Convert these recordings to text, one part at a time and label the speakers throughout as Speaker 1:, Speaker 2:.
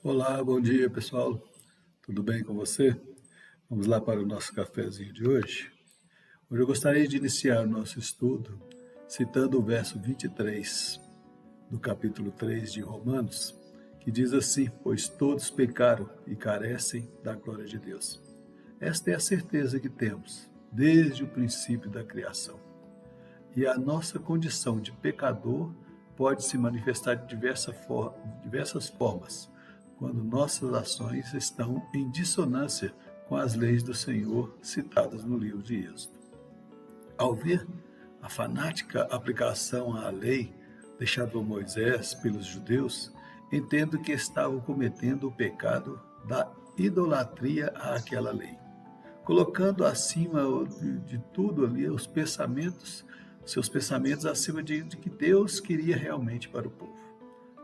Speaker 1: Olá, bom dia pessoal, tudo bem com você? Vamos lá para o nosso cafezinho de hoje. Hoje eu gostaria de iniciar o nosso estudo citando o verso 23 do capítulo 3 de Romanos, que diz assim: Pois todos pecaram e carecem da glória de Deus. Esta é a certeza que temos desde o princípio da criação. E a nossa condição de pecador pode se manifestar de diversas formas, quando nossas ações estão em dissonância com as leis do Senhor citadas no livro de Êxodo. Ao ver a fanática aplicação à lei deixada por Moisés pelos judeus, entendo que estavam cometendo o pecado da idolatria àquela lei, colocando acima de tudo ali seus pensamentos acima de que Deus queria realmente para o povo.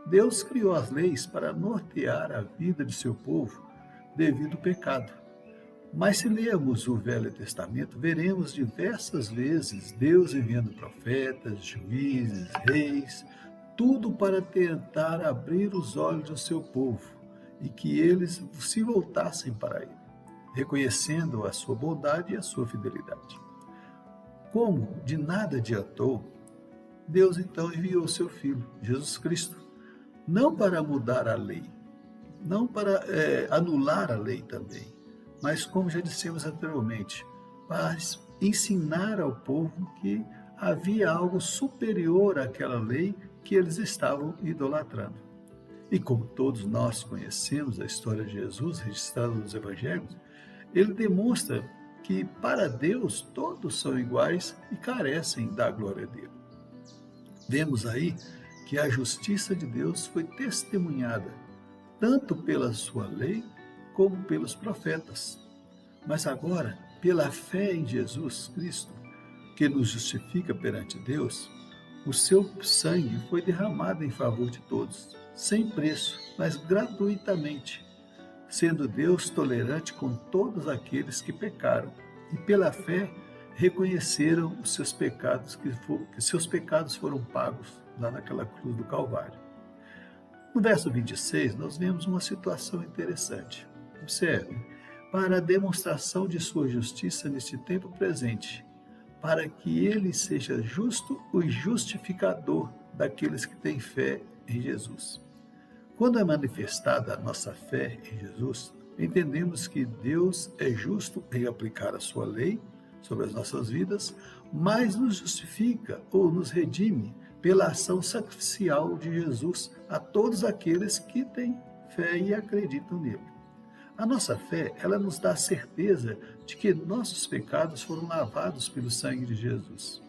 Speaker 1: Deus criou as leis para nortear a vida de seu povo devido ao pecado. Mas se lermos o Velho Testamento, veremos diversas vezes Deus enviando profetas, juízes, reis, tudo para tentar abrir os olhos do seu povo e que eles se voltassem para ele, reconhecendo a sua bondade e a sua fidelidade. Como de nada adiantou, Deus então enviou seu Filho, Jesus Cristo, não para mudar a lei, não para anular a lei também, mas como já dissemos anteriormente, para ensinar ao povo que havia algo superior àquela lei que eles estavam idolatrando. E como todos nós conhecemos a história de Jesus registrada nos evangelhos, ele demonstra que para Deus todos são iguais e carecem da glória dele. Vemos aí que a justiça de Deus foi testemunhada tanto pela sua lei como pelos profetas. Mas agora, pela fé em Jesus Cristo, que nos justifica perante Deus, o seu sangue foi derramado em favor de todos, sem preço, mas gratuitamente, sendo Deus tolerante com todos aqueles que pecaram e pela fé reconheceram os seus pecados, que seus pecados foram pagos lá naquela cruz do Calvário. No verso 26, nós vemos uma situação interessante. Observe, para a demonstração de sua justiça neste tempo presente, para que ele seja justo e justificador daqueles que têm fé em Jesus. Quando é manifestada a nossa fé em Jesus, entendemos que Deus é justo em aplicar a sua lei sobre as nossas vidas, mas nos justifica ou nos redime pela ação sacrificial de Jesus a todos aqueles que têm fé e acreditam nele. A nossa fé, ela nos dá a certeza de que nossos pecados foram lavados pelo sangue de Jesus.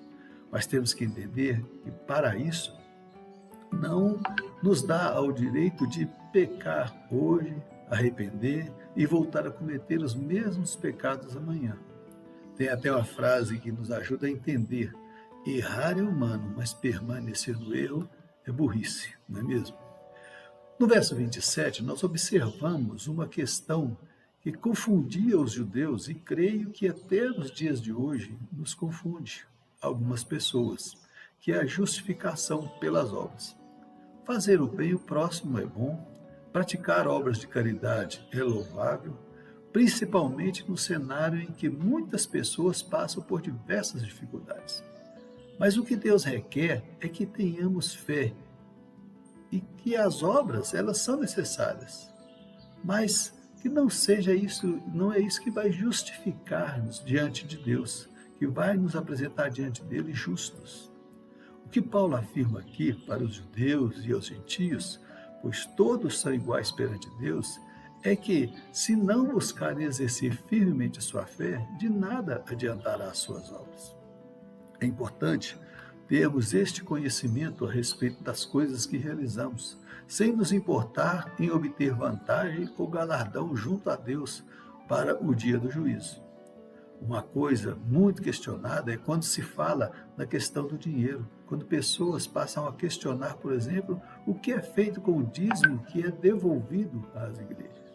Speaker 1: Mas temos que entender que para isso não nos dá o direito de pecar hoje, arrepender e voltar a cometer os mesmos pecados amanhã. Tem até uma frase que nos ajuda a entender: errar é humano, mas permanecer no erro é burrice, não é mesmo? No verso 27, nós observamos uma questão que confundia os judeus e creio que até nos dias de hoje nos confunde algumas pessoas, que é a justificação pelas obras. Fazer o bem ao próximo é bom, praticar obras de caridade é louvável, principalmente no cenário em que muitas pessoas passam por diversas dificuldades. Mas o que Deus requer é que tenhamos fé e que as obras, elas são necessárias, mas que não seja isso, não é isso que vai justificar-nos diante de Deus, que vai nos apresentar diante dele justos. O que Paulo afirma aqui para os judeus e aos gentios, pois todos são iguais perante Deus, é que, se não buscarem exercer firmemente a sua fé, de nada adiantará as suas obras. É importante termos este conhecimento a respeito das coisas que realizamos, sem nos importar em obter vantagem ou galardão junto a Deus para o dia do juízo. Uma coisa muito questionada é quando se fala da questão do dinheiro, quando pessoas passam a questionar, por exemplo, o que é feito com o dízimo que é devolvido às igrejas.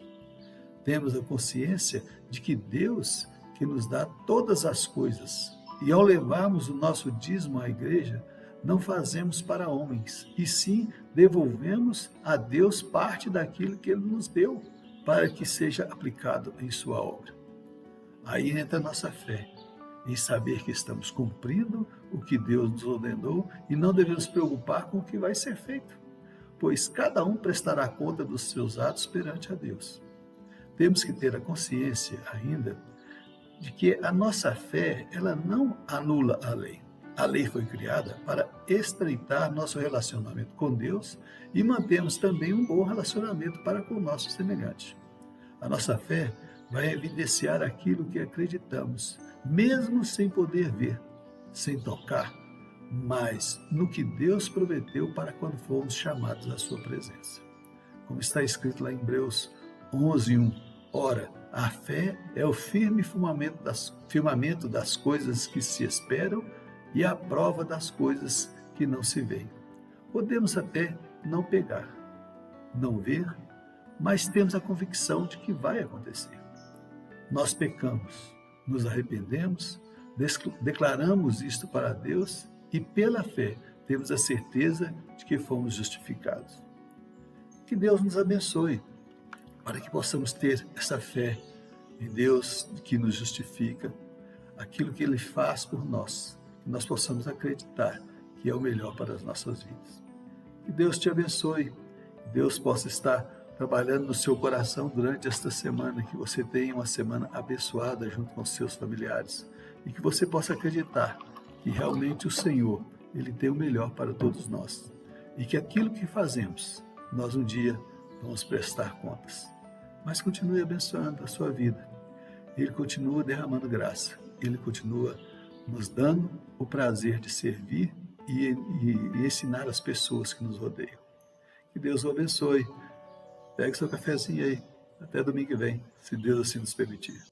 Speaker 1: Temos a consciência de que Deus que nos dá todas as coisas, e ao levarmos o nosso dízimo à igreja, não fazemos para homens, e sim devolvemos a Deus parte daquilo que Ele nos deu para que seja aplicado em sua obra. Aí entra a nossa fé, em saber que estamos cumprindo o que Deus nos ordenou e não devemos preocupar com o que vai ser feito, pois cada um prestará conta dos seus atos perante a Deus. Temos que ter a consciência ainda de que a nossa fé, ela não anula a lei. A lei foi criada para estreitar nosso relacionamento com Deus e mantermos também um bom relacionamento para com o nosso semelhante. A nossa fé vai evidenciar aquilo que acreditamos, mesmo sem poder ver, sem tocar, mas no que Deus prometeu para quando formos chamados à sua presença. Como está escrito lá em Hebreus 11:1, ora, a fé é o firmamento das coisas que se esperam e a prova das coisas que não se veem. Podemos até não pegar, não ver, mas temos a convicção de que vai acontecer. Nós pecamos, nos arrependemos, declaramos isto para Deus e pela fé temos a certeza de que fomos justificados. Que Deus nos abençoe para que possamos ter essa fé em Deus que nos justifica, aquilo que Ele faz por nós, que nós possamos acreditar que é o melhor para as nossas vidas. Que Deus te abençoe, que Deus possa estar trabalhando no seu coração durante esta semana, que você tenha uma semana abençoada junto com os seus familiares e que você possa acreditar que realmente o Senhor, Ele tem o melhor para todos nós e que aquilo que fazemos, nós um dia vamos prestar contas. Mas continue abençoando a sua vida. Ele continua derramando graça, Ele continua nos dando o prazer de servir e ensinar as pessoas que nos rodeiam. Que Deus o abençoe. Pegue seu cafezinho aí. Até domingo que vem, se Deus assim nos permitir.